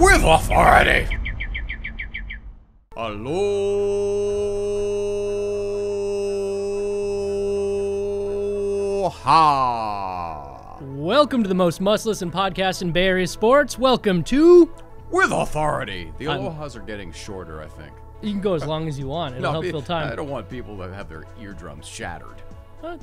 with authority. Aloha. Welcome to the most must-listen podcast in Bay Area sports. Welcome to With Authority. The alohas are getting shorter, I think. You can go as long as you want. It'll help fill time. I don't want people to have their eardrums shattered.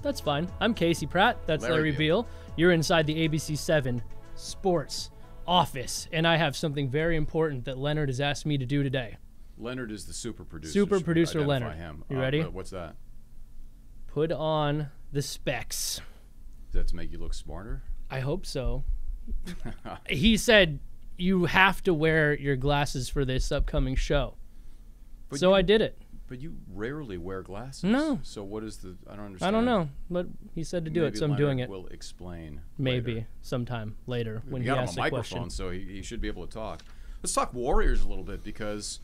That's fine. I'm Casey Pratt. That's Larry Beil. You're inside the ABC7 Sports office, and I have something very important that Leonard has asked me to do today. Leonard is the super producer. Super producer Leonard. Him. You ready? What's that? Put on the specs. Is that to make you look smarter? I hope so. He said you have to wear your glasses for this upcoming show. So I did it. But you rarely wear glasses. No. So what is the... I don't understand. I don't know, but he said to do it, so I'm doing it. Will explain Maybe later. Sometime later when he got asks him a a microphone, question. so he should be able to talk. Let's talk Warriors a little bit, because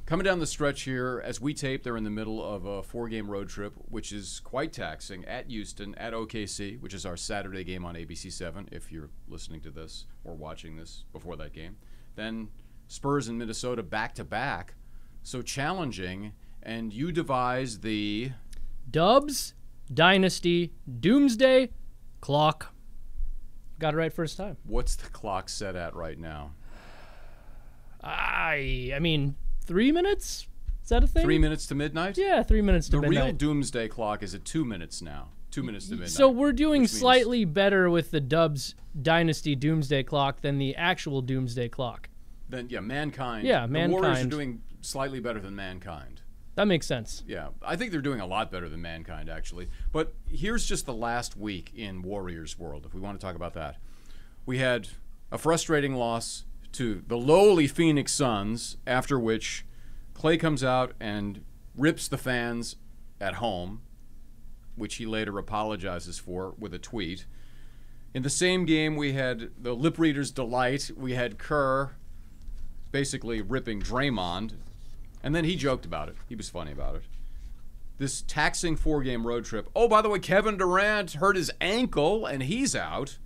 coming down the stretch here, as we tape, they're in the middle of a 4-game road trip, which is quite taxing, at Houston, at OKC, which is our Saturday game on ABC7, if you're listening to this or watching this before that game. Then Spurs and Minnesota back-to-back, so challenging. And you devised the Dubs Dynasty Doomsday clock. Got it right first time. What's the clock set at right now? I mean, 3 minutes? Is that a thing? 3 minutes to midnight? Yeah, 3 minutes to midnight. The real Doomsday clock is at 2 minutes now. 2 minutes to midnight. So we're doing slightly better with the Dubs Dynasty Doomsday clock than the actual Doomsday clock. Then, yeah, Mankind. Yeah, The Mankind. Warriors are doing slightly better than Mankind. That makes sense. Yeah, I think they're doing a lot better than Mankind, actually. But here's just the last week in Warriors world, if we want to talk about that. We had a frustrating loss to the lowly Phoenix Suns, after which Klay comes out and rips the fans at home, which he later apologizes for with a tweet. In the same game, we had the lip reader's delight. We had Kerr basically ripping Draymond. And then he joked about it. He was funny about it. This taxing 4-game road trip. Oh, by the way, Kevin Durant hurt his ankle, and he's out.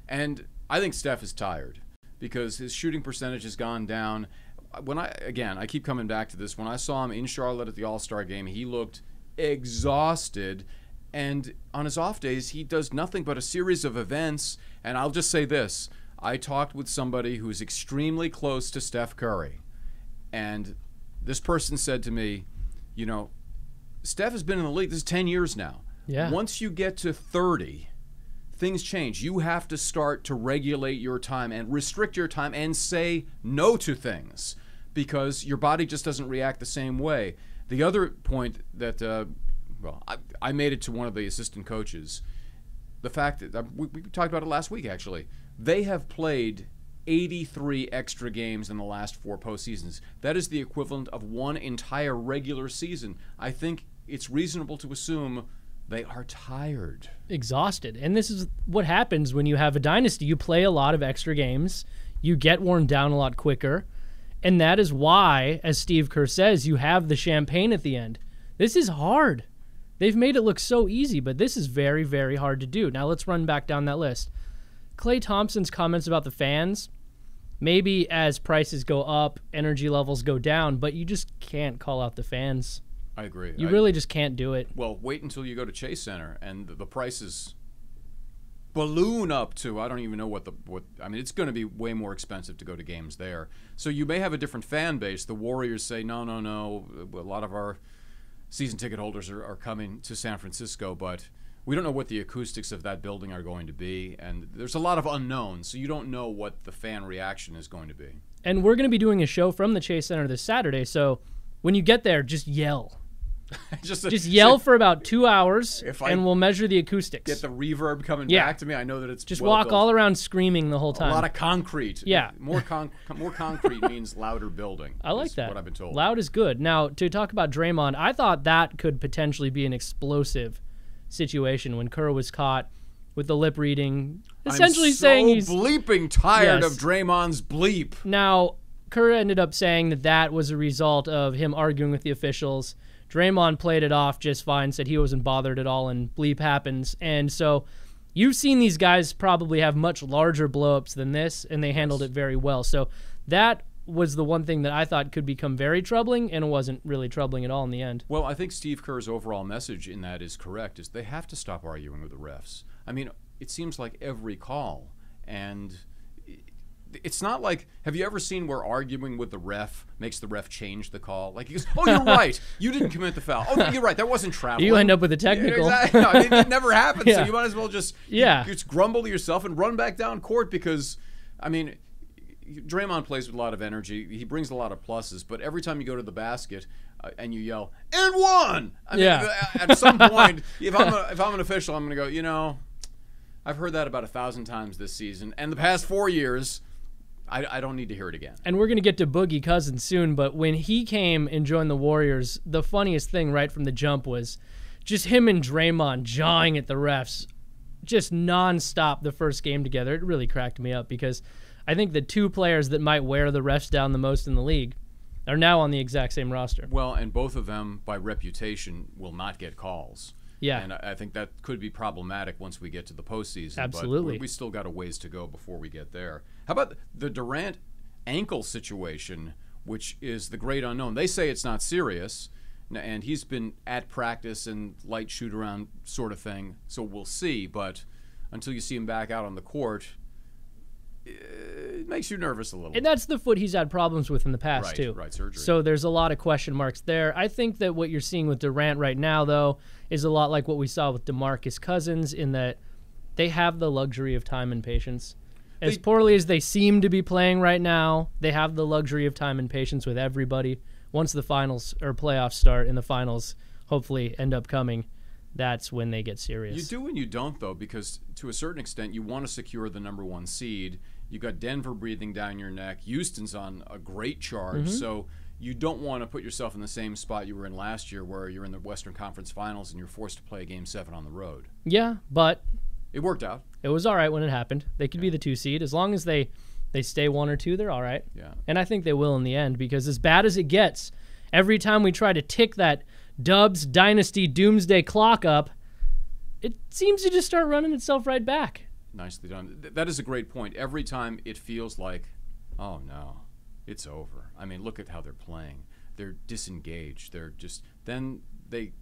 And I think Steph is tired because his shooting percentage has gone down. I keep coming back to this. When I saw him in Charlotte at the All-Star game, he looked exhausted. And on his off days, he does nothing but a series of events. And I'll just say this. I talked with somebody who's extremely close to Steph Curry. And this person said to me, you know, Steph has been in the league. This is 10 years now. Yeah. Once you get to 30, things change. You have to start to regulate your time and restrict your time and say no to things because your body just doesn't react the same way. The other point that, I made it to one of the assistant coaches, the fact that we talked about it last week, actually. They have played 83 extra games in the last 4 postseasons. That is the equivalent of one entire regular season. I think it's reasonable to assume they are tired. Exhausted. And this is what happens when you have a dynasty. You play a lot of extra games. You get worn down a lot quicker. And that is why, as Steve Kerr says, you have the champagne at the end. This is hard. They've made it look so easy, but this is very, very hard to do. Now let's run back down that list. Klay Thompson's comments about the fans, maybe as prices go up, energy levels go down, but you just can't call out the fans. I agree. You really just can't do it. Well, wait until you go to Chase Center and the prices balloon up to, I don't even know it's going to be way more expensive to go to games there. So you may have a different fan base. The Warriors say, no. A lot of our season ticket holders are coming to San Francisco, but we don't know what the acoustics of that building are going to be, and there's a lot of unknowns, so you don't know what the fan reaction is going to be. And we're going to be doing a show from the Chase Center this Saturday, so when you get there, just yell. just yell for about 2 hours, and we'll measure the acoustics. Get the reverb coming back to me. I know that it's just walk all around screaming the whole time. A lot of concrete. Yeah. More concrete means louder building. I like that. What I've been told. Loud is good. Now, to talk about Draymond, I thought that could potentially be an explosive situation when Kerr was caught with the lip reading, essentially saying he's bleeping tired of Draymond's bleep. Now, Kerr ended up saying that was a result of him arguing with the officials. Draymond played it off just fine, said he wasn't bothered at all, and bleep happens. And so You've seen these guys probably have much larger blowups than this, and they handled it very well. So that was the one thing that I thought could become very troubling, and it wasn't really troubling at all in the end. Well, I think Steve Kerr's overall message in that is correct, is they have to stop arguing with the refs. I mean, it seems like every call, and it's not like, have you ever seen where arguing with the ref makes the ref change the call? Like, he goes, oh, you're right. You didn't commit the foul. Oh, you're right. That wasn't traveling. You end up with a technical. Yeah, exactly. No, it never happens. Yeah. So you might as well just grumble to yourself and run back down court because, I mean, Draymond plays with a lot of energy. He brings a lot of pluses, but every time you go to the basket and you yell, and one! I mean, at some point, if I'm an official, I'm going to go, you know, I've heard that about 1,000 times this season. And the past 4 years, I don't need to hear it again. And we're going to get to Boogie Cousins soon, but when he came and joined the Warriors, the funniest thing right from the jump was just him and Draymond jawing at the refs just nonstop the first game together. It really cracked me up because I think the two players that might wear the refs down the most in the league are now on the exact same roster. Well, and both of them, by reputation, will not get calls. Yeah. And I think that could be problematic once we get to the postseason. Absolutely. But we still got a ways to go before we get there. How about the Durant ankle situation, which is the great unknown? They say it's not serious, and he's been at practice and light shoot-around sort of thing, so we'll see. But until you see him back out on the court, it makes you nervous a little. And that's the foot he's had problems with in the past, too. Right, surgery. So there's a lot of question marks there. I think that what you're seeing with Durant right now, though, is a lot like what we saw with DeMarcus Cousins in that they have the luxury of time and patience. As poorly as they seem to be playing right now, they have the luxury of time and patience with everybody. Once the finals or playoffs start and the finals hopefully end up coming, that's when they get serious. You do and you don't, though, because to a certain extent, you want to secure the #1 seed. You got Denver breathing down your neck. Houston's on a great charge, so you don't want to put yourself in the same spot you were in last year where you're in the Western Conference Finals and you're forced to play Game 7 on the road. Yeah, but it worked out. It was all right when it happened. They could be the 2 seed. As long as they stay 1 or 2, they're all right. Yeah. And I think they will in the end because as bad as it gets, every time we try to tick that Dubs Dynasty Doomsday clock up, it seems to just start running itself right back. Nicely done. That is a great point. Every time it feels like, oh no, it's over. I mean, look at how they're playing. They're disengaged. They're just, then they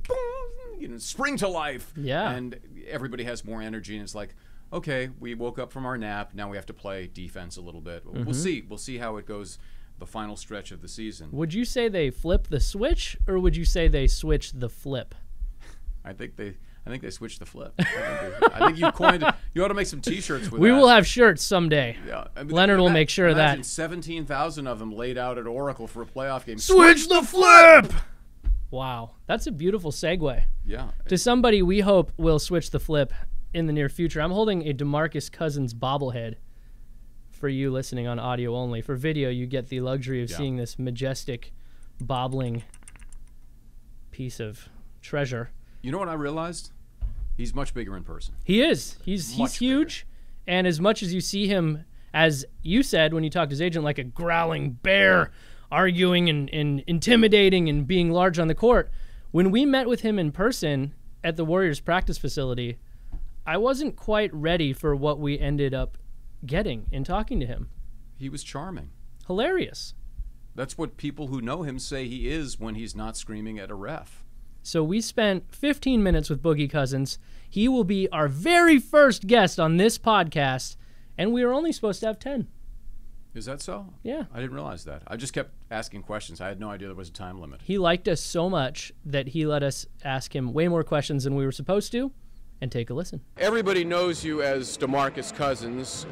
boom, spring to life. Yeah. And everybody has more energy, and it's like, okay, we woke up from our nap. Now we have to play defense a little bit. We'll see. We'll see how it goes the final stretch of the season. Would you say they flip the switch, or would you say they switch the flip? I think they switched the flip. I think you coined it. You ought to make some T-shirts with that. We will have shirts someday. Yeah. I mean, Leonard will make sure of that. 17,000 of them laid out at Oracle for a playoff game. Switch the flip! Wow. That's a beautiful segue. Yeah. To somebody we hope will switch the flip in the near future. I'm holding a DeMarcus Cousins bobblehead for you listening on audio only. For video, you get the luxury of seeing this majestic, bobbling piece of treasure. You know what I realized? He's much bigger in person. He is. He's huge. Bigger. And as much as you see him, as you said when you talked to his agent, like a growling bear, arguing and intimidating and being large on the court, when we met with him in person at the Warriors practice facility, I wasn't quite ready for what we ended up getting in talking to him. He was charming. Hilarious. That's what people who know him say he is when he's not screaming at a ref. So we spent 15 minutes with Boogie Cousins. He will be our very first guest on this podcast, and we were only supposed to have 10. Is that so? Yeah. I didn't realize that. I just kept asking questions. I had no idea there was a time limit. He liked us so much that he let us ask him way more questions than we were supposed to, and take a listen. Everybody knows you as DeMarcus Cousins,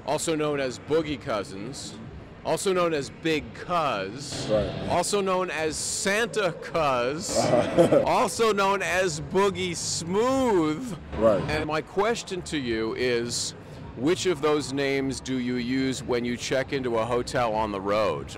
also known as Boogie Cousins, also known as Big Cuz, also known as Santa Cuz, also known as Boogie Smooth. Right. And my question to you is, which of those names do you use when you check into a hotel on the road?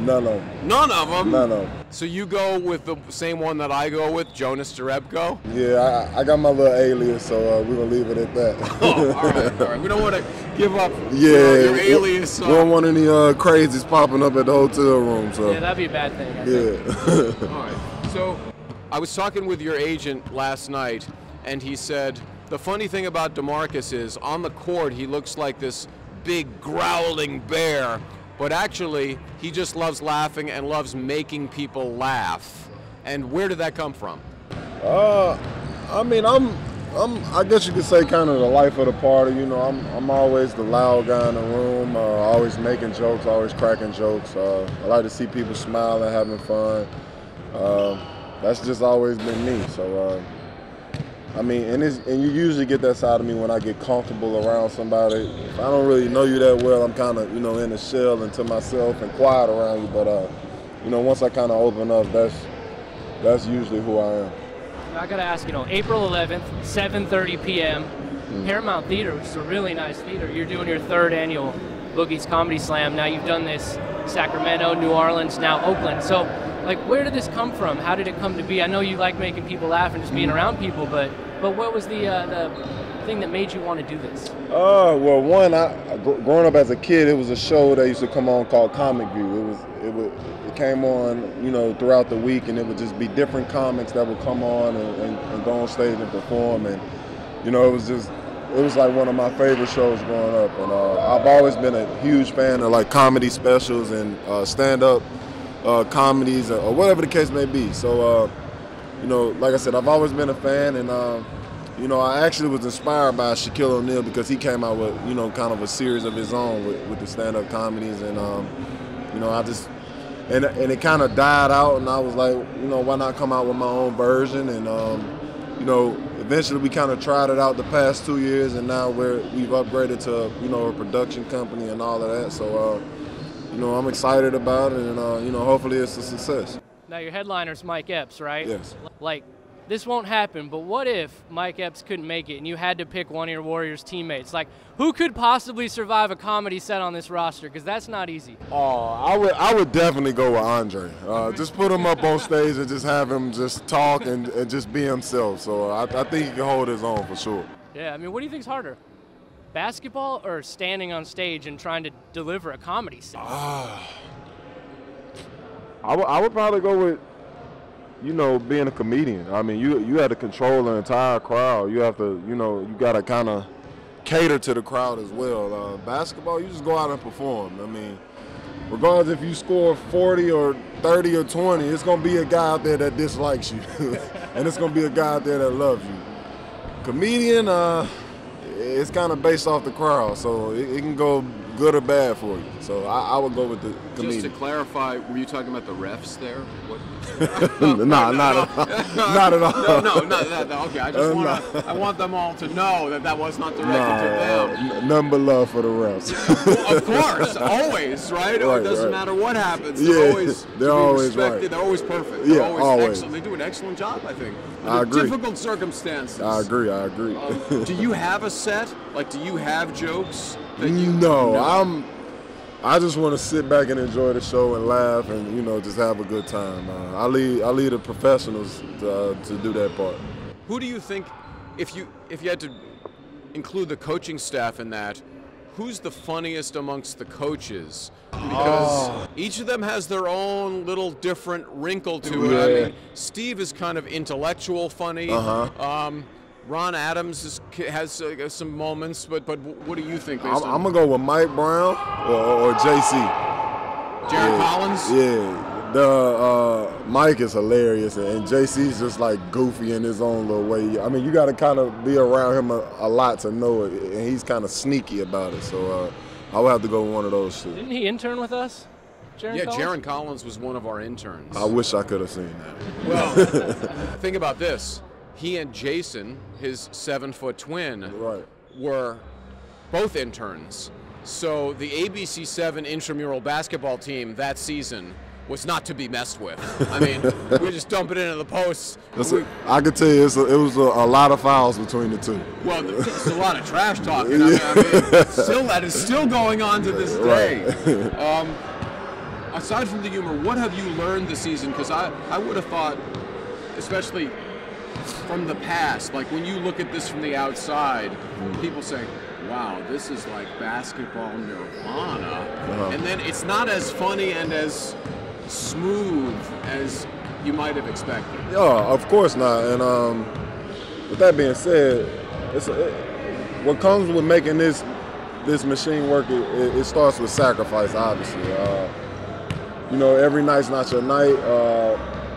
None of them. None of them? None of them. So you go with the same one that I go with, Jonas Jerebko? Yeah, I got my little alias, so we're going to leave it at that. Oh, all right. We don't want to give up your alias. We don't want any crazies popping up at the hotel room. So. Yeah, that'd be a bad thing, I think. All right. So I was talking with your agent last night, and he said, The funny thing about DeMarcus is, on the court, he looks like this big growling bear, but actually, he just loves laughing and loves making people laugh. And where did that come from? I mean, I guess you could say kind of the life of the party. You know, I'm always the loud guy in the room, always making jokes, always cracking jokes. I like to see people smiling, having fun. That's just always been me. So, I mean, and you usually get that side of me when I get comfortable around somebody. If I don't really know you that well, I'm kind of, you know, in a shell and to myself and quiet around you. But, you know, once I kind of open up, that's usually who I am. I got to ask, you know, April 11th, 7:30 p.m., Paramount Theater, which is a really nice theater. You're doing your 3rd annual Boogie's Comedy Slam. Now you've done this Sacramento, New Orleans, now Oakland. So, like, where did this come from? How did it come to be? I know you like making people laugh and just being around people, but what was the thing that made you want to do this? Well, one, growing up as a kid, it was a show that used to come on called Comic View. It came on, you know, throughout the week, and it would just be different comics that would come on and go on stage and perform. And, you know, it was like one of my favorite shows growing up. And I've always been a huge fan of like comedy specials and stand-up comedies or whatever the case may be. So, you know, like I said, I've always been a fan, and you know, I actually was inspired by Shaquille O'Neal because he came out with, you know, kind of a series of his own with the stand-up comedies, and you know, and it kind of died out, and I was like, you know, why not come out with my own version? And you know, eventually we kind of tried it out the past 2 years, and now we've upgraded to, you know, a production company and all of that. So, you know, I'm excited about it, and you know, hopefully it's a success. Now your headliner's Mike Epps, right? Yes. Like, this won't happen, but what if Mike Epps couldn't make it and you had to pick one of your Warriors teammates? Like, who could possibly survive a comedy set on this roster? Because that's not easy. Oh, I would definitely go with Andre. Just put him up on stage and just have him just talk and just be himself. So I think he can hold his own for sure. Yeah, I mean, what do you think's harder? Basketball or standing on stage and trying to deliver a comedy set? I would probably go with, you know, being a comedian. I mean, you have to control the entire crowd. You have to, you know, you got to kind of cater to the crowd as well. Basketball, you just go out and perform. I mean, regardless if you score 40 or 30 or 20, it's going to be a guy out there that dislikes you. And it's going to be a guy out there that loves you. Comedian, it's kind of based off the crowd, so it can go good or bad for you. So I would go with the comedian. Just to clarify, were you talking about the refs there? What? Not at all. No. Okay, I want them all to know that was not directed to them. Nothing but love for the refs. Well, of course, always, right? It doesn't matter what happens. They're always respected. Right. They're always perfect. They're always excellent. They do an excellent job, I think. I agree. Difficult circumstances. I agree. Do you have a set? Like, do you have jokes? No, I just want to sit back and enjoy the show and laugh and, you know, just have a good time. I leave the professionals to do that part. Who do you think, if you had to include the coaching staff in that, who's the funniest amongst the coaches? Because each of them has their own little different wrinkle to it. I mean, Steve is kind of intellectual funny. Ron Adams has some moments, but what do you think? I'm going to go with Mike Brown or JC. Jaron Collins? Yeah. Mike is hilarious, and JC's just like goofy in his own little way. I mean, you got to kind of be around him a lot to know it, and he's kind of sneaky about it. So I would have to go with one of those two. Didn't he intern with us? Jaron Collins was one of our interns. I wish I could have seen that. Well, think about this. He and Jason, his 7-foot twin, were both interns. So the ABC7 intramural basketball team that season was not to be messed with. I mean, we just dump it into the posts. I could tell you it was a lot of fouls between the two. Well, it's a lot of trash talking. I mean, that is still going on to this day. Aside from the humor, what have you learned this season? Because I would have thought, especially from the past, like when you look at this from the outside, people say, wow, this is like basketball nirvana. And then it's not as funny and as smooth as you might have expected. Yeah, of course not. And with that being said, what comes with making this machine work, it starts with sacrifice, obviously. You know, every night's not your night.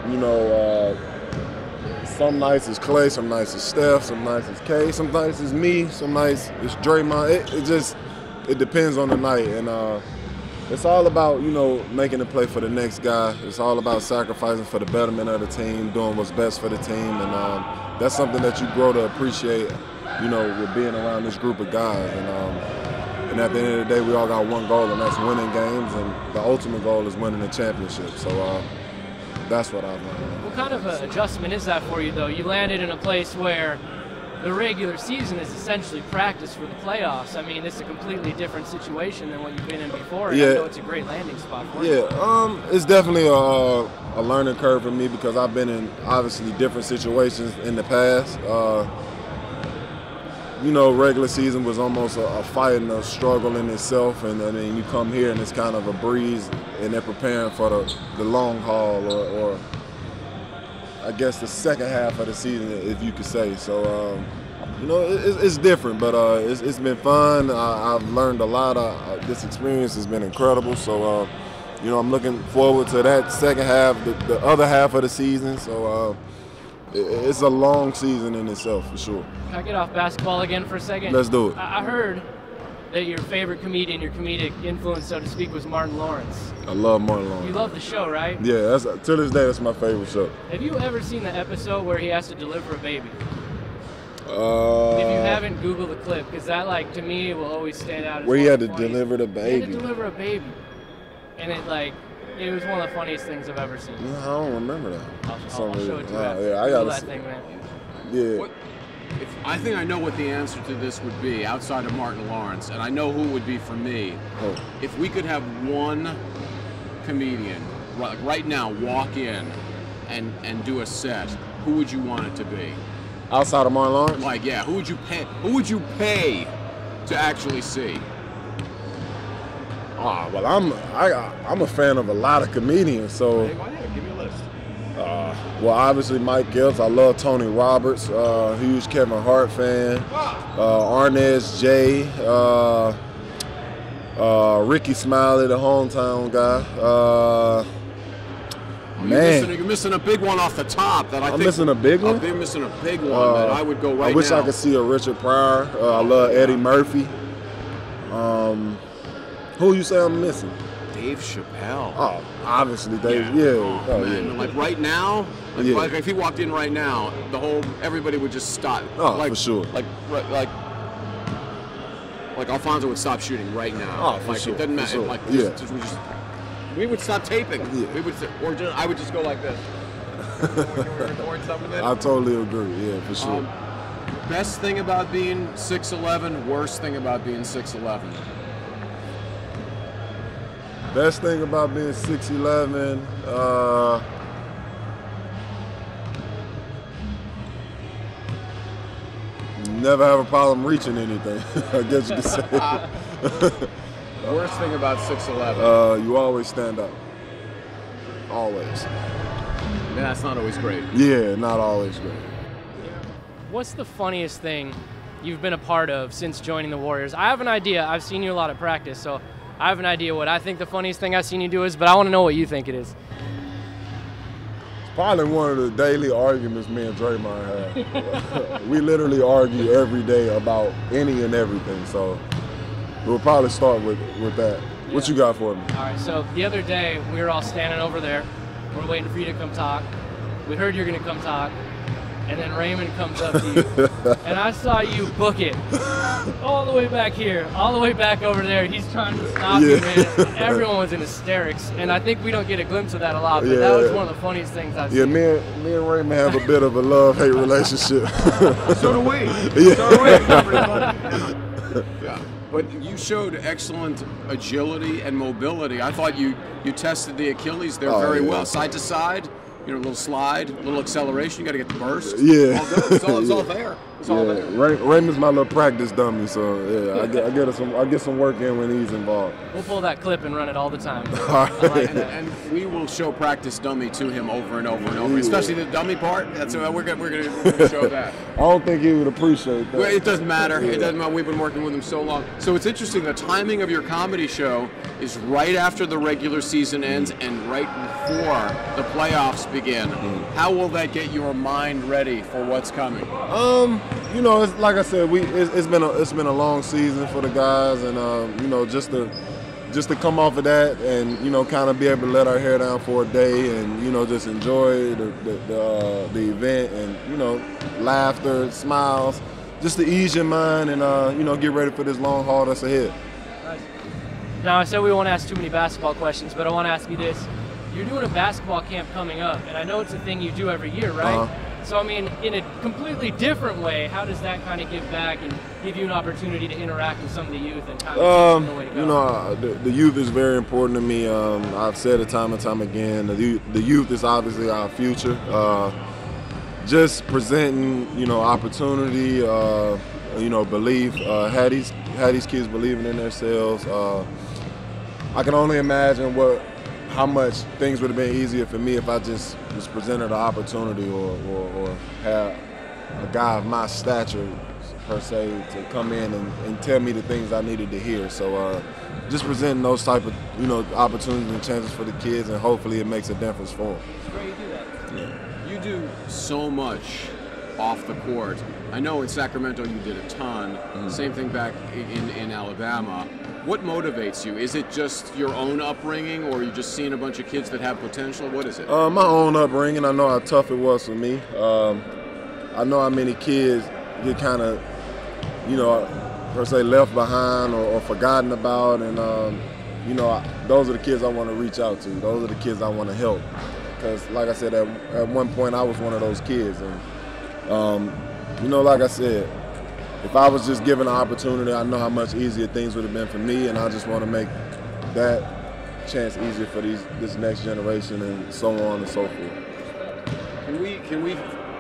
You know, some nights it's Clay, some nights it's Steph, some nights it's K, some nights it's me, some nights it's Draymond. It depends on the night, and it's all about, you know, making a play for the next guy. It's all about sacrificing for the betterment of the team, doing what's best for the team, and that's something that you grow to appreciate, you know, with being around this group of guys. And at the end of the day, we all got one goal, and that's winning games, and the ultimate goal is winning the championship. So that's what I've learned. What kind of an adjustment is that for you, though? You landed in a place where the regular season is essentially practice for the playoffs. I mean, it's a completely different situation than what you've been in before, and I know it's a great landing spot for you. Yeah, it's definitely a learning curve for me because I've been in, obviously, different situations in the past. You know, regular season was almost a fight and a struggle in itself, and then you come here and it's kind of a breeze, and they're preparing for the long haul, or I guess the second half of the season, if you could say. So, you know, it's different, but it's been fun. I've learned a lot. This experience has been incredible. So, you know, I'm looking forward to that second half, the other half of the season. So, it's a long season in itself, for sure. Can I get off basketball again for a second? Let's do it. I heard that your favorite comedian, your comedic influence, so to speak, was Martin Lawrence. I love Martin Lawrence. You love the show, right? Yeah, to this day, that's my favorite show. Have you ever seen the episode where he has to deliver a baby? If you haven't, Google the clip, because that, like, to me, will always stand out. Where he had to deliver the baby. He had to deliver a baby. And it was one of the funniest things I've ever seen. No, I don't remember that. I'll show it to you after. Yeah, I got that thing, man. Yeah. I think I know what the answer to this would be outside of Martin Lawrence, and I know who it would be for me. Oh. If we could have one comedian right now walk in and do a set, who would you want it to be? Outside of Martin Lawrence? Like, yeah, who would you pay? Who would you pay to actually see? Well, I'm a fan of a lot of comedians, so. Hey, why not? Give me a list. Well, obviously Mike Giltz. I love Tony Roberts. Huge Kevin Hart fan. Arnez J. Ricky Smiley, the hometown guy. Man, you're missing a big one off the top. That I'm missing a big one. I'm missing a big one that I would go right now. I wish I could see a Richard Pryor. I love Eddie Murphy. Who you say I'm missing? Dave Chappelle. Oh, obviously Dave. Yeah. Oh, man. Like right now, like if he walked in right now, everybody would just stop. Oh, like, for sure. Like Alfonso would stop shooting right now. Oh, for sure. It doesn't matter. Sure. Like we would stop taping. Yeah. We would, I would just go like this. I totally agree. Yeah, for sure. Best thing about being 6'11", worst thing about being 6'11". Best thing about being 6'11", never have a problem reaching anything, I guess you could say. Worst thing about 6'11"? You always stand up. Always. Yeah, that's not always great. Yeah, not always great. What's the funniest thing you've been a part of since joining the Warriors? I have an idea. I've seen you a lot at practice, so I have an idea what I think the funniest thing I've seen you do is, but I want to know what you think it is. It's probably one of the daily arguments me and Draymond have. We literally argue every day about any and everything, so we'll probably start with that. Yeah. What you got for me? All right, so the other day, we were all standing over there. We're waiting for you to come talk. We heard you're going to come talk. And then Raymond comes up to you, and I saw you book it all the way back here, all the way back over there. He's trying to stop you, man. Everyone was in hysterics, and I think we don't get a glimpse of that a lot, but that was one of the funniest things I've seen. Yeah, me and Raymond have a bit of a love-hate relationship. So do we. Yeah. So do we. Yeah. But you showed excellent agility and mobility. I thought you tested the Achilles there very well, side to side. You know, a little slide, a little acceleration. You got to get the burst. Yeah. All good. It's all there. It's all there. Raymond's my little practice dummy, so yeah, I get some work in when he's involved. We'll pull that clip and run it all the time. All right. And we will show practice dummy to him over and over and over, especially the dummy part. That's we're gonna show that. I don't think he would appreciate that. Well, it doesn't matter. It doesn't matter. We've been working with him so long. So it's interesting. The timing of your comedy show is right after the regular season ends and right before the playoffs begin. How will that get your mind ready for what's coming? You know, it's like I said, it's been a long season for the guys, and you know, just to come off of that and, you know, kind of be able to let our hair down for a day and, you know, just enjoy the event and, you know, laughter, smiles, just to ease your mind and, you know, get ready for this long haul that's ahead. Now, I said we won't ask too many basketball questions, but I want to ask you this. You're doing a basketball camp coming up, and I know it's a thing you do every year, right? So, I mean, in a completely different way, how does that kind of give back and give you an opportunity to interact with some of the youth and kind of teach them the way to go? You know, the youth is very important to me. I've said it time and time again. The youth is obviously our future. Just presenting, you know, opportunity, you know, belief. Had these kids believing in themselves. I can only imagine how much things would have been easier for me if I just was presented an opportunity or had a guy of my stature, per se, to come in and tell me the things I needed to hear. So just presenting those type of, you know, opportunities and chances for the kids, and hopefully it makes a difference for them. It's great you do that. Yeah. You do so much off the court. I know in Sacramento you did a ton. Same thing back in Alabama. What motivates you? Is it just your own upbringing, or are you just seeing a bunch of kids that have potential? What is it? My own upbringing. I know how tough it was for me. I know how many kids get kind of, you know, per se left behind or forgotten about, and you know, those are the kids I want to reach out to. Those are the kids I want to help. Because, like I said, at one point I was one of those kids, and you know, like I said, if I was just given an opportunity, I know how much easier things would have been for me, and I just want to make that chance easier for this next generation, and so on and so forth. Can we?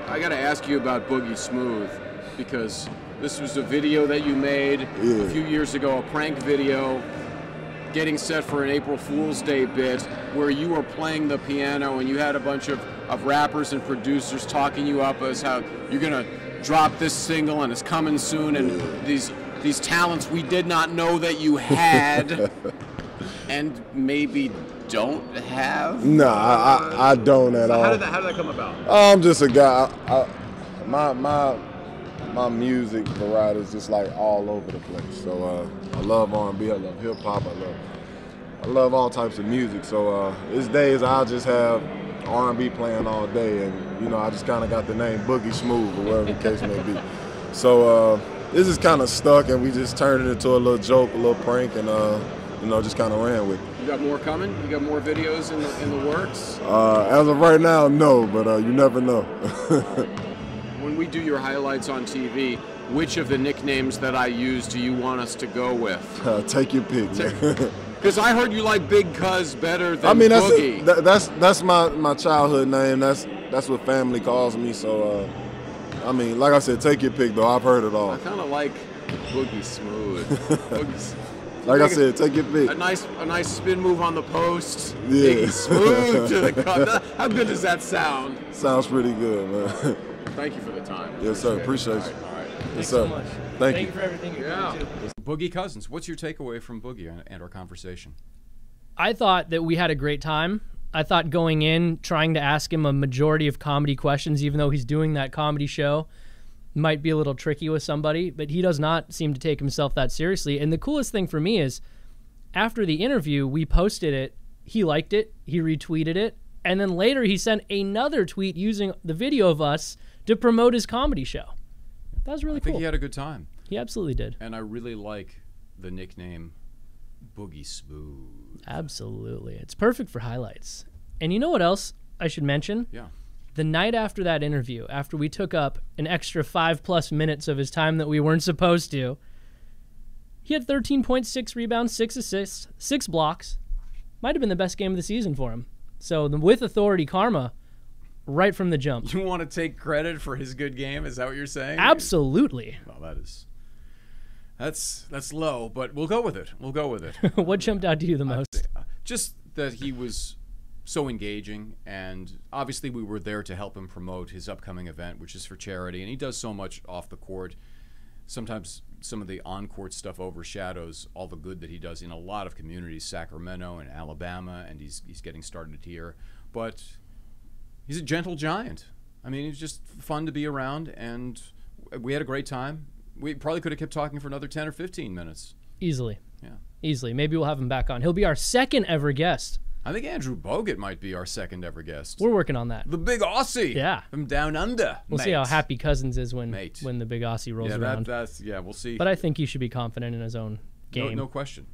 I got to ask you about Boogie Smooth, because this was a video that you made a few years ago, a prank video, getting set for an April Fool's Day bit where you were playing the piano and you had a bunch of rappers and producers talking you up as how you're gonna drop this single and it's coming soon, and these talents we did not know that you had and maybe don't have. No, I don't at all. How did that come about? I'm just a guy. My music variety is just like all over the place. So I love R&B, I love hip hop, I love all types of music. So these days I'll just have R&B playing all day, and you know, I just kind of got the name Boogie Smooth, or whatever the case may be. So this is kind of stuck, and we just turned it into a little joke, a little prank, and you know, just kind of ran with it. You got more coming? You got more videos in the works? As of right now, no, but you never know. When we do your highlights on TV, which of the nicknames that I use do you want us to go with? Take your pick. Because I heard you like Big Cuz better than Boogie. That's my childhood name. That's what family calls me. So I mean, like I said, take your pick though. I've heard it all. I kind of like Boogie Smooth. Like I said, take your pick. A nice spin move on the post. Yeah. Biggie Smooth to the cup. How good does that sound? Sounds pretty good, man. Thank you for the time. Yes, sir. Appreciate you. All right. Thanks so much. Thank you for everything you're doing too. Boogie Cousins, what's your takeaway from Boogie and our conversation? I thought that we had a great time. I thought going in, trying to ask him a majority of comedy questions, even though he's doing that comedy show, might be a little tricky with somebody, but he does not seem to take himself that seriously. And the coolest thing for me is, after the interview, we posted it, he liked it, he retweeted it, and then later he sent another tweet using the video of us to promote his comedy show. That was really cool. I think he had a good time. He absolutely did. And I really like the nickname Boogie Smooth. Absolutely. It's perfect for highlights. And you know what else I should mention? Yeah. The night after that interview, after we took up an extra 5+ minutes of his time that we weren't supposed to, he had 13.6 rebounds, 6 assists, 6 blocks. Might have been the best game of the season for him. So with authority karma, right from the jump. You want to take credit for his good game? Is that what you're saying? Absolutely. Well, that's low, but we'll go with it. We'll go with it. What jumped out to you the most? Just that he was so engaging, and obviously we were there to help him promote his upcoming event, which is for charity, and he does so much off the court. Sometimes some of the on-court stuff overshadows all the good that he does in a lot of communities, Sacramento and Alabama, and he's getting started here. But he's a gentle giant. I mean, he's just fun to be around, and we had a great time. We probably could have kept talking for another 10 or 15 minutes. Easily. Yeah. Easily. Maybe we'll have him back on. He'll be our second ever guest. I think Andrew Bogut might be our second ever guest. We're working on that. The big Aussie. Yeah. From down under. We'll see how happy Cousins is when Mate. the big Aussie rolls around. We'll see. But I think he should be confident in his own game. No question.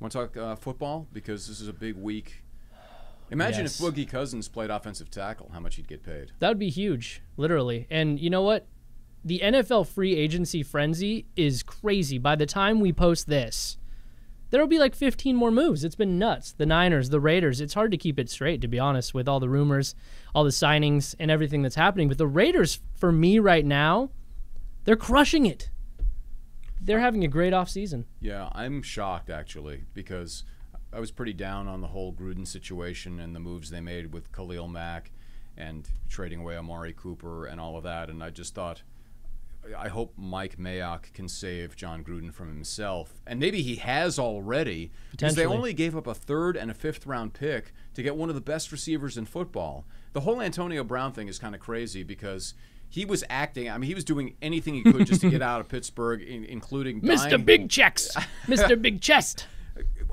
Want to talk football? Because this is a big week. Imagine if Boogie Cousins played offensive tackle, how much he'd get paid. That would be huge, literally. And you know what? The NFL free agency frenzy is crazy. By the time we post this, there will be like 15 more moves. It's been nuts. The Niners, the Raiders. It's hard to keep it straight, to be honest, with all the rumors, all the signings, and everything that's happening. But the Raiders, for me right now, they're crushing it. They're having a great offseason. Yeah, I'm shocked, actually, because I was pretty down on the whole Gruden situation and the moves they made with Khalil Mack and trading away Amari Cooper and all of that. And I just thought, I hope Mike Mayock can save John Gruden from himself. And maybe he has already, because they only gave up a 3rd and a 5th round pick to get one of the best receivers in football. The whole Antonio Brown thing is kind of crazy because he was acting, I mean, he was doing anything he could just to get out of Pittsburgh, including Mr. Big Checks. Mr. Big Chest.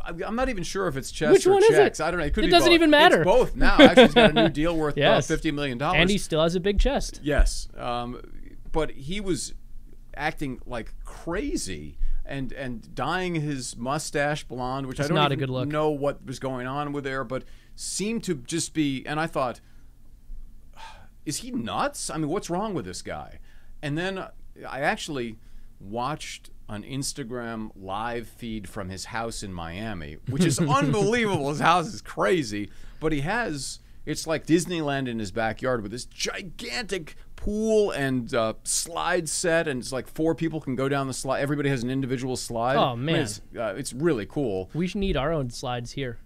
I'm not even sure if it's chest Which or one checks. Is it? I don't know. It could it be doesn't both. even matter. It's both now. Actually, he's got a new deal worth yes. $50 million. And he still has a big chest. Yes. But he was acting like crazy and dyeing his mustache blonde, which I don't even know what was going on with there, but seemed to just be, and I thought, is he nuts? I mean, what's wrong with this guy? And then I actually watched an Instagram live feed from his house in Miami, which is unbelievable. His house is crazy, but he has, it's like Disneyland in his backyard with this gigantic pool and slide set, and it's like 4 people can go down the slide. Everybody has an individual slide. Oh, man. I mean, it's really cool. We should need our own slides here.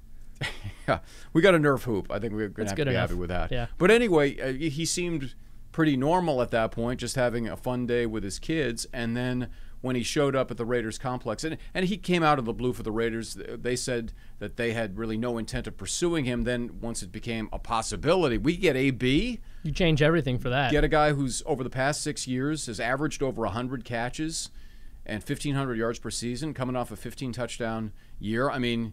Yeah, we got a Nerf hoop. I think we're going to have to be happy with that. Yeah. But anyway, he seemed pretty normal at that point, just having a fun day with his kids, and then when he showed up at the Raiders complex, and he came out of the blue for the Raiders. They said that they had really no intent of pursuing him. Then once it became a possibility, we get AB. You change everything for that. Get a guy who's over the past 6 years has averaged over 100 catches and 1,500 yards per season, coming off a 15-touchdown year. I mean,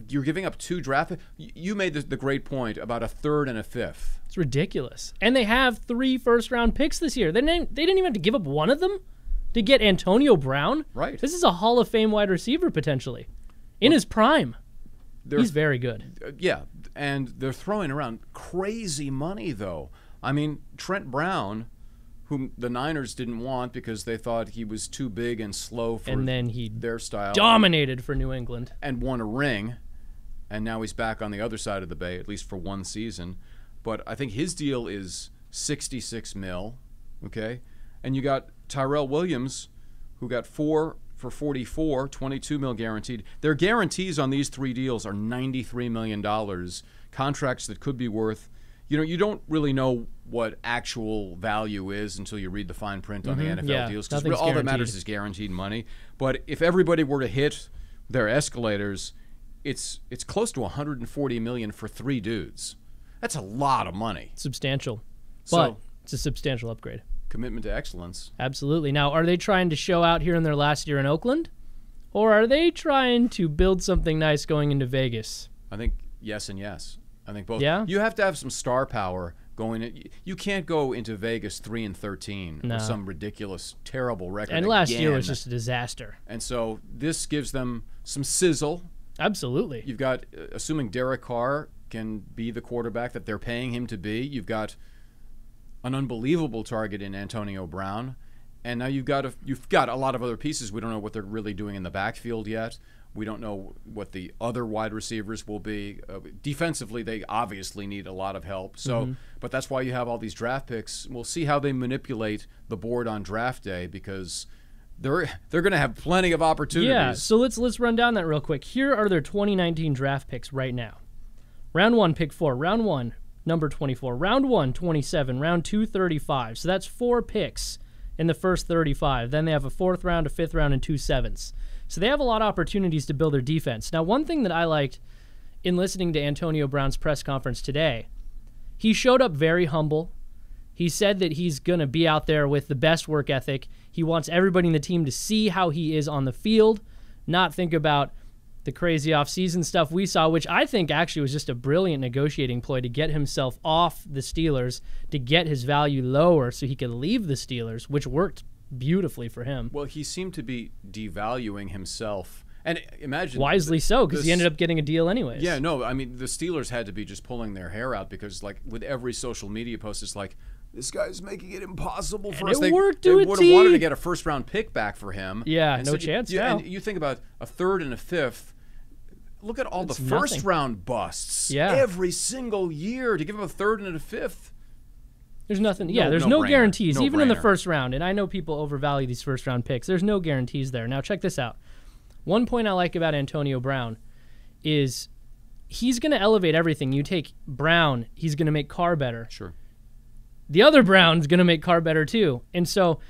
you're giving up 2 draft. You made the great point about a 3rd and a 5th. It's ridiculous. And they have 3 first-round picks this year. They didn't even have to give up one of them to get Antonio Brown. Right. This is a Hall of Fame wide receiver potentially in his prime. He's very good. Yeah, and they're throwing around crazy money, though. I mean, Trent Brown, whom the Niners didn't want because they thought he was too big and slow for their style. Dominated for New England. And won a ring, and now he's back on the other side of the bay, at least for 1 season. But I think his deal is $66 million, okay? And you got Tyrell Williams, who got 4 for $44, $22 million guaranteed. Their guarantees on these 3 deals are $93 million, contracts that could be worth, you don't really know what actual value is until you read the fine print on the NFL deals, because all that matters is guaranteed money. But if everybody were to hit their escalators, it's close to $140 million for 3 dudes. That's a lot of money. Substantial. But it's a substantial upgrade. Commitment to excellence. Absolutely. Now, are they trying to show out here in their last year in Oakland? Or are they trying to build something nice going into Vegas? I think yes and yes. I think both. Yeah? You have to have some star power going in. You can't go into Vegas 3-13 with some ridiculous, terrible record. And last year was just a disaster. And so this gives them some sizzle. Absolutely. You've got, assuming Derek Carr can be the quarterback that they're paying him to be, you've got an unbelievable target in Antonio Brown, And now you've got a lot of other pieces. We don't know what they're really doing in the backfield yet. We don't know what the other wide receivers will be. Defensively, they obviously need a lot of help. So, but that's why you have all these draft picks. We'll see how they manipulate the board on draft day, because they're going to have plenty of opportunities. Yeah. So let's run down that real quick. Here are their 2019 draft picks right now. Round 1, pick 4. Round 1, number 24. Round 1, 27. Round 2, 35. So that's 4 picks in the first 35. Then they have a 4th round, a 5th round, and 2 7s. So they have a lot of opportunities to build their defense. Now, one thing that I liked in listening to Antonio Brown's press conference today, he showed up very humble. He said that he's going to be out there with the best work ethic. He wants everybody in the team to see how he is on the field, not think about the crazy offseason stuff we saw, which I think actually was just a brilliant negotiating ploy to get himself off the Steelers, to get his value lower so he could leave the Steelers, which worked beautifully for him. Well, he seemed to be devaluing himself. And imagine... Wisely so, because he ended up getting a deal anyways. Yeah, no, I mean, the Steelers had to be just pulling their hair out, because, like, with every social media post, it's like, this guy's making it impossible for us. It worked to they a would T. have wanted to get a first-round pick back for him. Yeah, and no chance now. And you think about a 3rd and a 5th. Look at all It's the nothing. first-round busts. Yeah. Every single year to give him a 3rd and a 5th. There's nothing. Yeah, there's no no brainer. guarantees, No even in the brainer. first round. And I know people overvalue these first-round picks. There's no guarantees there. Now, check this out. One point I like about Antonio Brown is he's going to elevate everything. You take Brown, he's going to make Carr better. Sure. The other Brown's going to make Carr better too. And so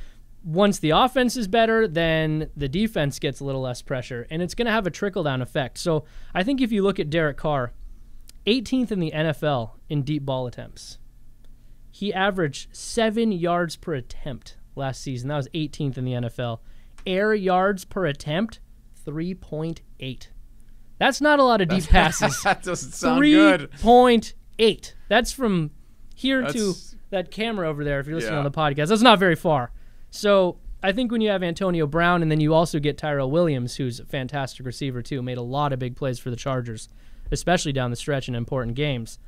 once the offense is better, then the defense gets a little less pressure, and it's going to have a trickle-down effect. So I think if you look at Derek Carr, 18th in the NFL in deep ball attempts. He averaged 7 yards per attempt last season. That was 18th in the NFL. Air yards per attempt, 3.8. That's not a lot of deep passes. That doesn't sound good. 3.8. That's from here to that camera over there if you're listening on the podcast. That's not very far. So I think when you have Antonio Brown, and then you also get Tyrell Williams, who's a fantastic receiver too, made a lot of big plays for the Chargers, especially down the stretch in important games.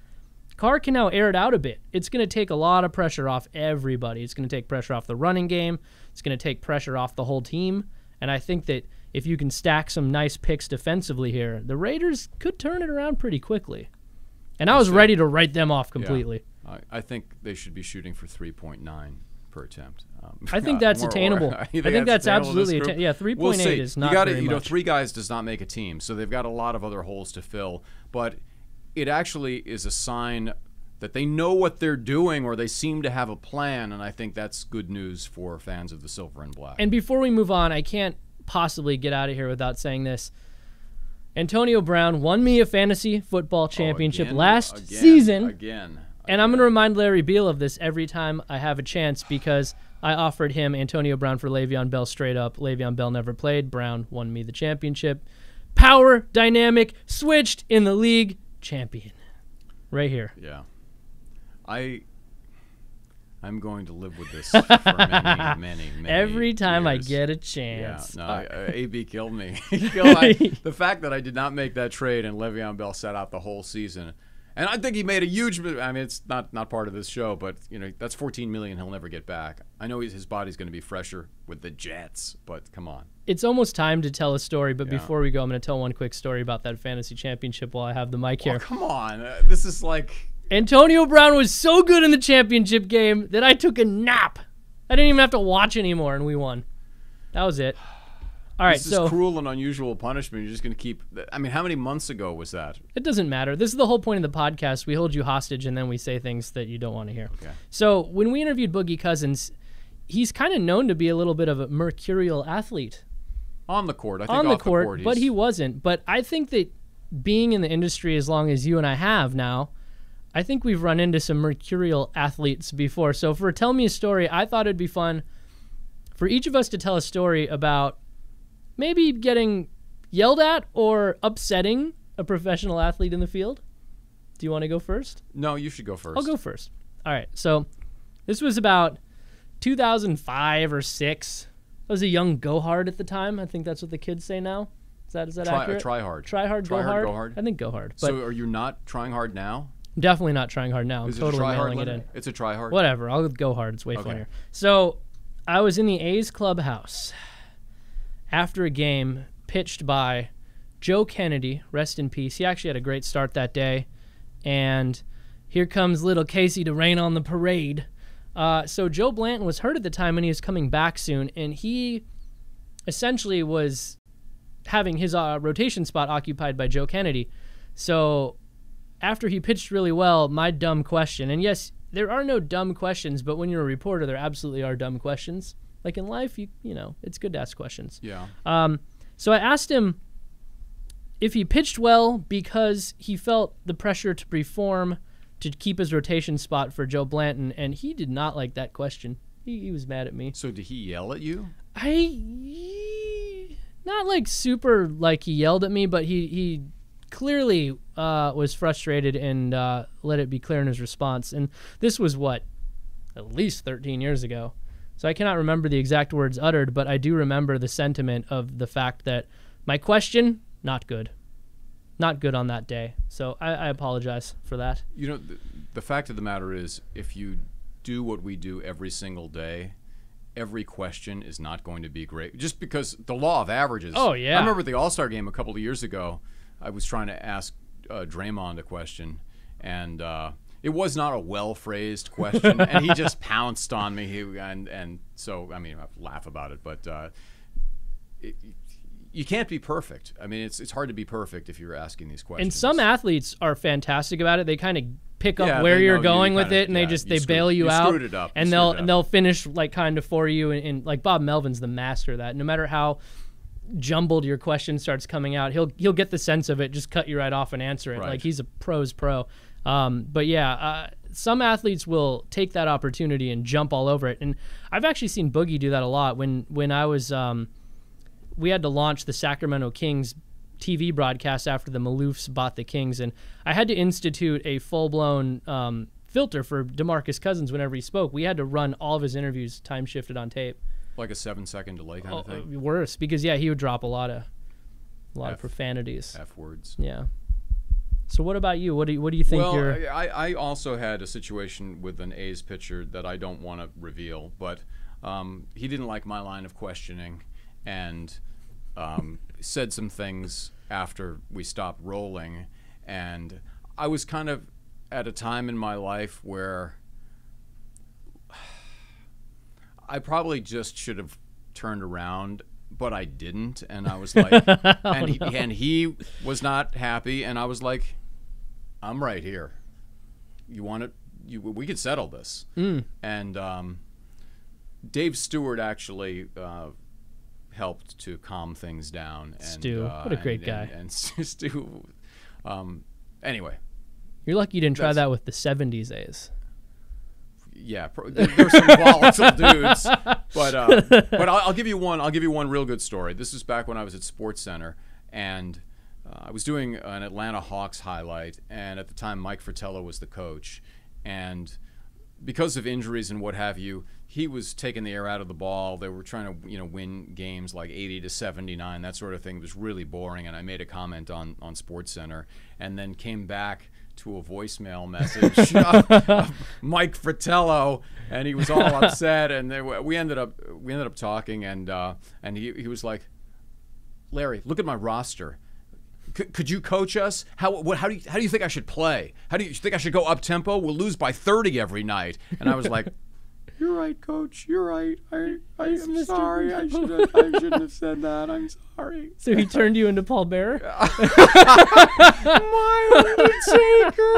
Carr can now air it out a bit. It's going to take a lot of pressure off everybody. It's going to take pressure off the running game. It's going to take pressure off the whole team. And I think that if you can stack some nice picks defensively here, the Raiders could turn it around pretty quickly. And I was ready to write them off completely. Yeah. I think they should be shooting for 3.9 per attempt. I think that's attainable. I think that's absolutely attainable. Yeah, 3.8 is not very much. 3 guys does not make a team, so they've got a lot of other holes to fill. But it actually is a sign that they know what they're doing, or they seem to have a plan, and I think that's good news for fans of the silver and black. And before we move on, I can't possibly get out of here without saying this. Antonio Brown won me a fantasy football championship last season. And I'm going to remind Larry Beil of this every time I have a chance, because I offered him Antonio Brown for Le'Veon Bell straight up. Le'Veon Bell never played. Brown won me the championship. Power dynamic switched in the league. Champion. Right here. Yeah. I'm going to live with this for many every time years. I get a chance. Yeah, no, AB killed me. The fact that I did not make that trade and Le'Veon Bell sat out the whole season, and I think he made a huge. I mean, it's not part of this show, but that's $14 million he'll never get back. I know his body's going to be fresher with the Jets, but come on. It's almost time to tell a story, but before we go, I'm going to tell one quick story about that fantasy championship while I have the mic here. Oh, come on. This is like... Antonio Brown was so good in the championship game that I took a nap. I didn't even have to watch anymore, and we won. That was it. All right, this is cruel and unusual punishment. You're just going to keep... I mean, how many months ago was that? It doesn't matter. This is the whole point of the podcast. We hold you hostage, and then we say things that you don't want to hear. Okay. So when we interviewed Boogie Cousins, he's kind of known to be a little bit of a mercurial athlete. On the court. I think on off the court, but he wasn't. But I think that being in the industry as long as you and I have now, I think we've run into some mercurial athletes before. So for Tell Me a Story, I thought it'd be fun for each of us to tell a story about maybe getting yelled at or upsetting a professional athlete in the field. Do you want to go first? No, you should go first. I'll go first. All right. So this was about 2005 or 6. I was a young go-hard at the time. I think that's what the kids say now. Is that accurate? Try hard. Try hard, go hard? Go hard. I think go hard. So are you not trying hard now? I'm definitely not trying hard now. I'm Is totally it a try mailing hard it in. It's a try hard? Whatever. I'll go hard. It's way funnier. So I was in the A's clubhouse after a game pitched by Joe Kennedy, rest in peace. He actually had a great start that day. And here comes little Casey to rain on the parade. So Joe Blanton was hurt at the time, and he was coming back soon. And he essentially was having his rotation spot occupied by Joe Kennedy. So after he pitched really well, my dumb question, and yes, there are no dumb questions, but when you're a reporter, there absolutely are dumb questions. Like in life, you know, it's good to ask questions. Yeah. So I asked him if he pitched well because he felt the pressure to perform to keep his rotation spot for Joe Blanton, and he did not like that question. He was mad at me. So did he yell at you? Not like super like he yelled at me, but he clearly was frustrated and let it be clear in his response. And this was, at least 13 years ago. So I cannot remember the exact words uttered, but I do remember the sentiment of the fact that my question, not good. Not good on that day. So I apologize for that. You know, the fact of the matter is, if you do what we do every single day, every question is not going to be great. Just because the law of averages. Oh, yeah. I remember at the All-Star game a couple of years ago, I was trying to ask Draymond a question, and it was not a well-phrased question, and he just pounced on me. And so, I mean, I laugh about it, but you can't be perfect. I mean, it's hard to be perfect if you're asking these questions. And some athletes are fantastic about it. They kind of pick up Yeah, where they you're know going you with kinda- it, and yeah, they bail you you out. screwed it up. And You screwed it up. they'll finish like kind of for you. And like Bob Melvin's the master of that. No matter how jumbled your question starts coming out, he'll get the sense of it, just cut you right off and answer it. Right. Like he's a pro's pro. But yeah, some athletes will take that opportunity and jump all over it. And I've actually seen Boogie do that a lot. When I was we had to launch the Sacramento Kings TV broadcast after the Maloofs bought the Kings, and I had to institute a full-blown filter for DeMarcus Cousins whenever he spoke. We had to run all of his interviews time shifted on tape. Like a 7-second delay kind of thing. Worse, because he would drop a lot of profanities. F words. Yeah. So what about you? What do you think? Well, I also had a situation with an A's pitcher that I don't want to reveal, but he didn't like my line of questioning and said some things after we stopped rolling, and I was kind of at a time in my life where I probably just should have turned around, but I didn't, and I was like, and he was not happy, and I was like, I'm right here. You want it? We could settle this. And Dave Stewart actually helped to calm things down. And, Stu, what a great guy. And Stu, anyway. You're lucky you didn't try that with the 70s A's. Yeah, there's some volatile dudes, but I'll give you one. I'll give you one real good story. This is back when I was at SportsCenter, and I was doing an Atlanta Hawks highlight, and at the time Mike Fratello was the coach, and because of injuries and what have you, he was taking the air out of the ball. They were trying to win games like 80-79, that sort of thing. It was really boring, and I made a comment on SportsCenter, and then came back to a voicemail message of Mike Fratello, and he was all upset, and we ended up talking, and he was like, Larry, look at my roster. Could you coach us? How do you think I should play? How do you think I should go up tempo? We'll lose by 30 every night. And I was like, you're right, Coach. You're right. I'm sorry. I shouldn't have said that. I'm sorry. So he turned you into Paul Bearer? My Undertaker.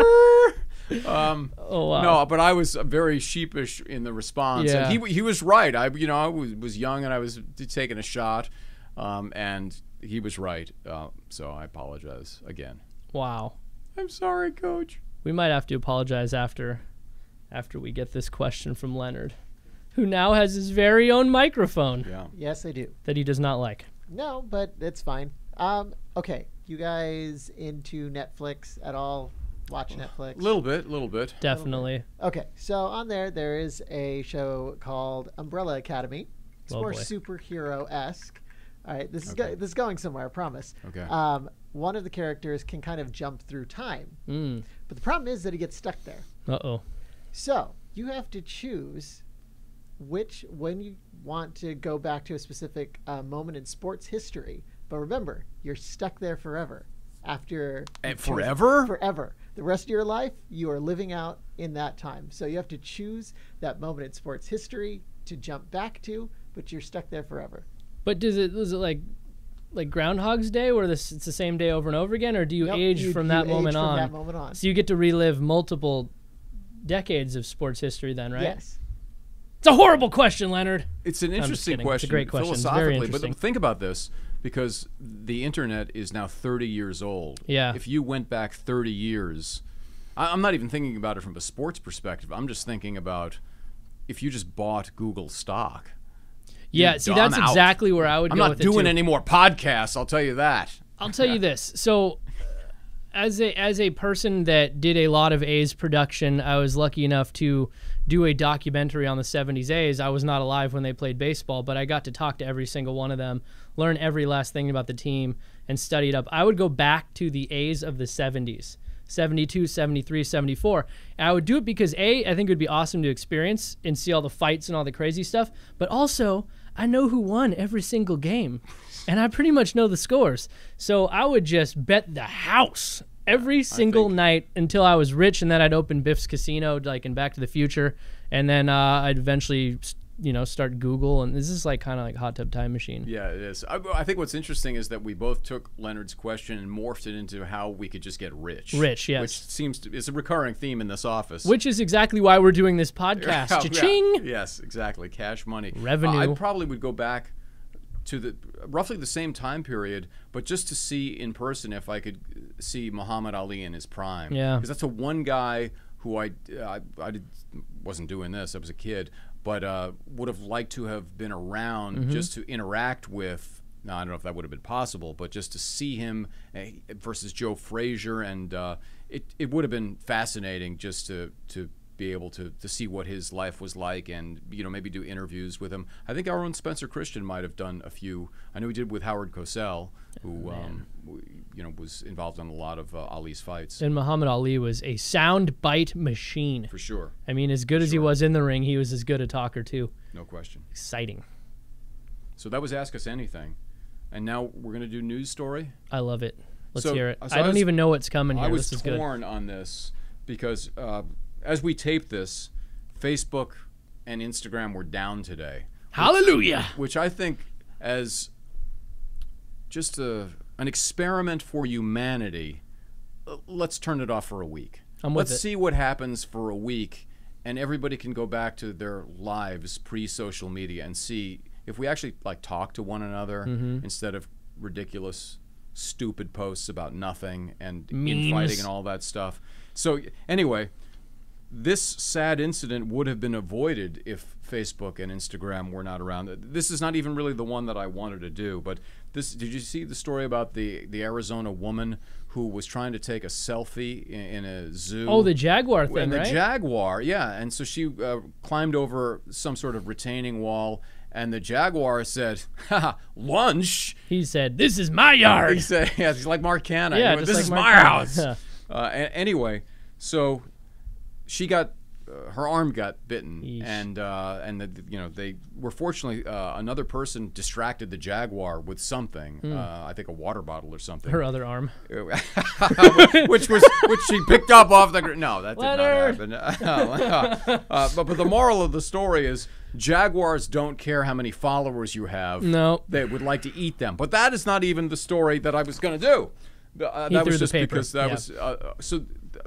Oh wow. No, but I was very sheepish in the response. Yeah. And he was right. I was young and I was taking a shot, and he was right. So I apologize again. Wow. I'm sorry, Coach. We might have to apologize after we get this question from Leonard, who now has his very own microphone. Yeah. Yes, I do. That he does not like. No, but it's fine. Okay, you guys into Netflix at all? Watch Netflix? A little bit. Definitely. Okay, so on there is a show called Umbrella Academy. It's Oh, more boy. superhero-esque. All right, this Okay. is going somewhere, I promise. Okay. One of the characters can kind of jump through time, Mm. but the problem is that he gets stuck there. Uh-oh. So you have to choose when you want to go back to a specific moment in sports history, but remember, you're stuck there forever. Forever? Forever. The rest of your life, you are living out in that time. So you have to choose that moment in sports history to jump back to, but you're stuck there forever. But is it like Groundhog's Day, where it's the same day over and over again, or do you age from that moment on? So you get to relive multiple decades of sports history then, right? Yes. It's a horrible question, Leonard. It's an interesting question. It's a great question. Philosophically, Very interesting. but think about this, because the internet is now 30 years old. Yeah. If you went back 30 years, I'm not even thinking about it from a sports perspective. I'm just thinking about if you just bought Google stock. Yeah, see, that's exactly where I would go with it, I'm not doing any more podcasts, I'll tell you that. I'll tell you this. So as a person that did a lot of A's production, I was lucky enough to do a documentary on the 70s A's. I was not alive when they played baseball, but I got to talk to every single one of them, learn every last thing about the team, and study it up. I would go back to the A's of the 70s. 72, 73, 74. And I would do it because, I think it would be awesome to experience and see all the fights and all the crazy stuff, but also I know who won every single game, and I pretty much know the scores. So I would just bet the house every single night until I was rich, and then I'd open Biff's Casino, like in Back to the Future, and then I'd eventually start Google, and this is kind of like Hot Tub Time Machine. Yeah, it is. I think what's interesting is that we both took Leonard's question and morphed it into how we could just get rich. Rich, yes. Which seems to is a recurring theme in this office. Which is exactly why we're doing this podcast. Cha-ching! Yeah. Yes, exactly. Cash money. Revenue. I probably would go back to roughly the same time period, but just to see in person if I could see Muhammad Ali in his prime. Yeah. Because that's the one guy who I wasn't doing this. I was a kid. But would have liked to have been around just to interact with. Now, I don't know if that would have been possible, but just to see him versus Joe Frazier, and it would have been fascinating just to be able to see what his life was like, and maybe do interviews with him. I think our own Spencer Christian might have done a few. I know he did with Howard Cosell, who was involved in a lot of Ali's fights. And Muhammad Ali was a sound bite machine. For sure. I mean, as good as he was in the ring, he was as good a talker too. No question. Exciting. So that was Ask Us Anything. And now we're going to do News Story. I love it. Let's hear it. So I don't even know what's coming here. I was this is good. torn on this because as we tape this, Facebook and Instagram were down today. Hallelujah! Which I think as just an experiment for humanity, let's turn it off for a week. Let's see what happens for a week, and everybody can go back to their lives pre-social media and see if we actually talk to one another instead of ridiculous, stupid posts about nothing and infighting and all that stuff. So anyway, this sad incident would have been avoided if Facebook and Instagram were not around. This is not even really the one that I wanted to do, but did you see the story about the Arizona woman who was trying to take a selfie in a zoo? Oh, the jaguar thing, and the right? jaguar, yeah. And so she climbed over some sort of retaining wall, and the jaguar said, "Ha, lunch." He said, "This is my yard." He said, "Yeah, he's like Mark Cannon. Yeah, this is Mark my Cannon. house." Anyway, so she got her arm got bitten, and they were fortunately another person distracted the jaguar with something, I think a water bottle or something. Her other arm, which she picked up off the ground. No, that did not happen. But the moral of the story is jaguars don't care how many followers you have. No, they would like to eat them. But that is not even the story that I was going to do. That was just because that was so.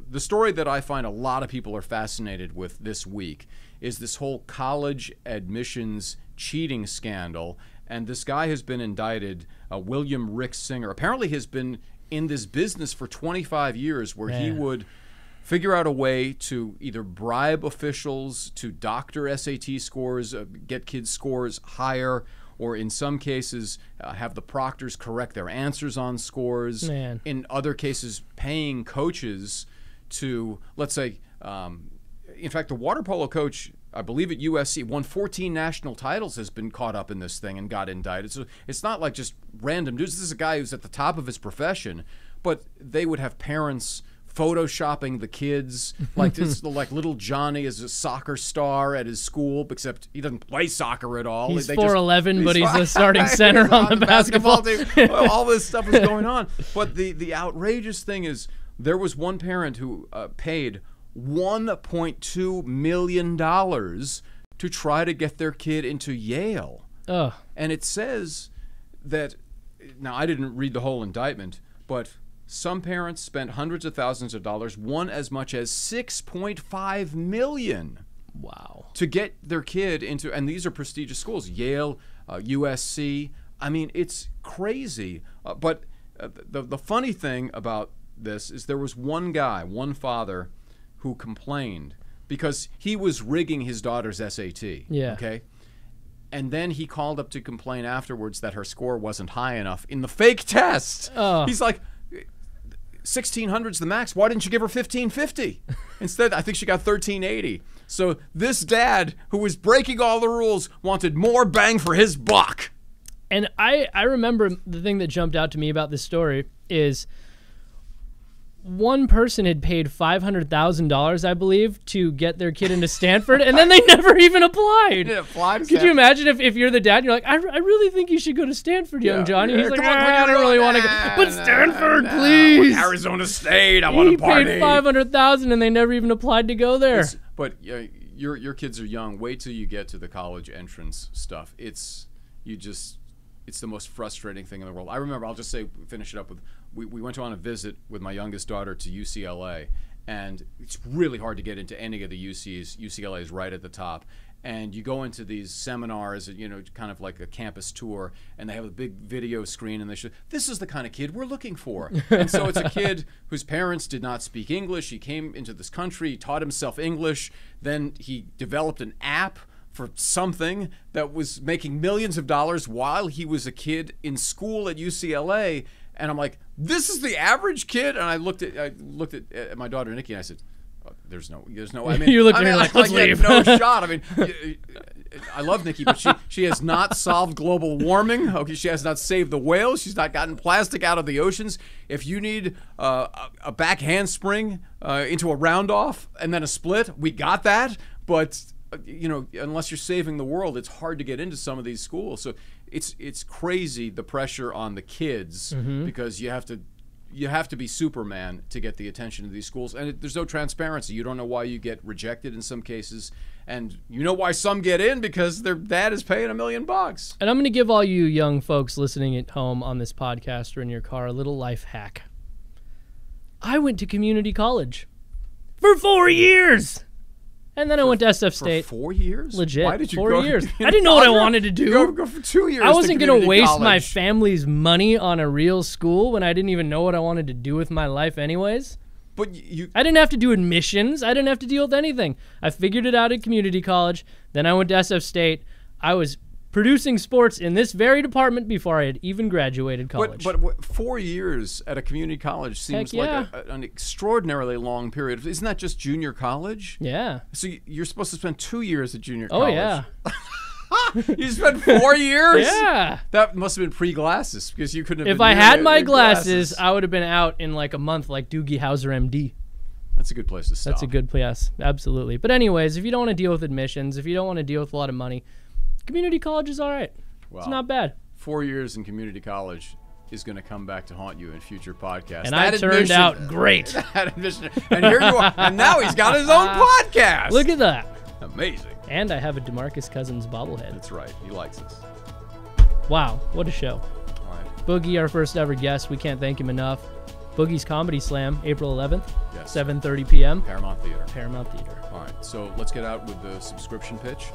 The story that I find a lot of people are fascinated with this week is this whole college admissions cheating scandal. And this guy has been indicted, William Rick Singer. Apparently has been in this business for 25 years where he would figure out a way to either bribe officials to doctor SAT scores, get kids' scores higher, or in some cases have the proctors correct their answers on scores. Man. In other cases, paying coaches to, let's say, in fact, the water polo coach, I believe at USC, won 14 national titles, has been caught up in this thing and got indicted. So it's not like just random dudes. This is a guy who's at the top of his profession, but they would have parents photoshopping the kids, like this, like little Johnny is a soccer star at his school, except he doesn't play soccer at all. He's 4'11", but he's the starting center on the basketball team. Well, all this stuff is going on. But the outrageous thing is, there was one parent who paid $1.2 million to try to get their kid into Yale. Ugh. And it says that, now I didn't read the whole indictment, but some parents spent hundreds of thousands of dollars, one as much as $6.5 million. Wow. To get their kid into, and these are prestigious schools, Yale, USC. I mean, it's crazy. But the funny thing about this is there was one guy, one father, who complained because he was rigging his daughter's SAT. Yeah. Okay? And then he called up to complain afterwards that her score wasn't high enough in the fake test. Oh. He's like, 1,600's the max. Why didn't you give her 1,550? Instead, I think she got 1,380. So this dad, who was breaking all the rules, wanted more bang for his buck. And I remember the thing that jumped out to me about this story is one person had paid $500,000, I believe, to get their kid into Stanford, and then they never even applied. Could you imagine if you're the dad and you're like, I really think you should go to Stanford, young Johnny. He's like, I don't really want to go. But Stanford, please. Arizona State, I want to party. He paid $500,000 and they never even applied to go there. But your kids are young. Wait till you get to the college entrance stuff. It's the most frustrating thing in the world. I remember, I'll just say, finish it up with, we went on a visit with my youngest daughter to UCLA, and it's really hard to get into any of the UCs. UCLA is right at the top. And you go into these seminars, kind of like a campus tour, and they have a big video screen, and they show, this is the kind of kid we're looking for. And so it's a kid whose parents did not speak English. He came into this country, he taught himself English, then he developed an app for something that was making millions of dollars while he was a kid in school at UCLA. And I'm like, this is the average kid? And I looked at my daughter Nikki, and I said, there's no. I mean, you looked at her like, let's leave. No shot. I mean, I love Nikki, but she has not solved global warming. Okay, she has not saved the whales. She's not gotten plastic out of the oceans. If you need a back handspring into a round off and then a split, we got that. But unless you're saving the world, it's hard to get into some of these schools. So it's crazy, the pressure on the kids, because you have to be Superman to get the attention of these schools, and there's no transparency. You don't know why you get rejected in some cases, and you know why some get in, because their dad is paying $1 million. And I'm going to give all you young folks listening at home on this podcast or in your car a little life hack. I went to community college for 4 years. And then I went to SF State. For 4 years? Legit. Why did you 4 go years. I didn't know what I wanted to do. Go for 2 years. I wasn't going to waste college. my family's money on a real school when I didn't even know what I wanted to do with my life anyways. But I didn't have to do admissions. I didn't have to deal with anything. I figured it out at community college. Then I went to SF State. I was producing sports in this very department before I had even graduated college. But 4 years at a community college seems like an extraordinarily long period. Isn't that just junior college? Yeah. So you're supposed to spend 2 years at junior college. Oh, yeah. You spent 4 years? Yeah. That must have been pre-glasses, because you couldn't have If I had my glasses, I would have been out in like a month like Doogie Howser, MD. That's a good place to stop. That's a good place, absolutely. But anyways, if you don't want to deal with admissions, if you don't want to deal with a lot of money, community college is all right. Well, it's not bad. 4 years in community college is going to come back to haunt you in future podcasts. And I turned out great. And here you are. And now he's got his own podcast. Look at that. Amazing. And I have a DeMarcus Cousins bobblehead. That's right. He likes us. Wow, what a show. All right. Boogie, our first ever guest. We can't thank him enough. Boogie's Comedy Slam, April 11th, yes. 7:30 p.m. Paramount Theater. Paramount Theater. All right, so let's get out with the subscription pitch.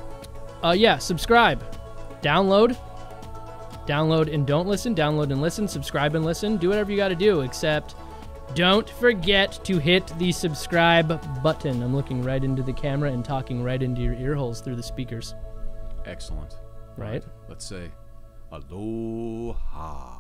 Yeah, subscribe. Download and don't listen. Download and listen. Subscribe and listen. Do whatever you got to do, except don't forget to hit the subscribe button. I'm looking right into the camera and talking right into your ear holes through the speakers. Excellent. Right? Let's say aloha.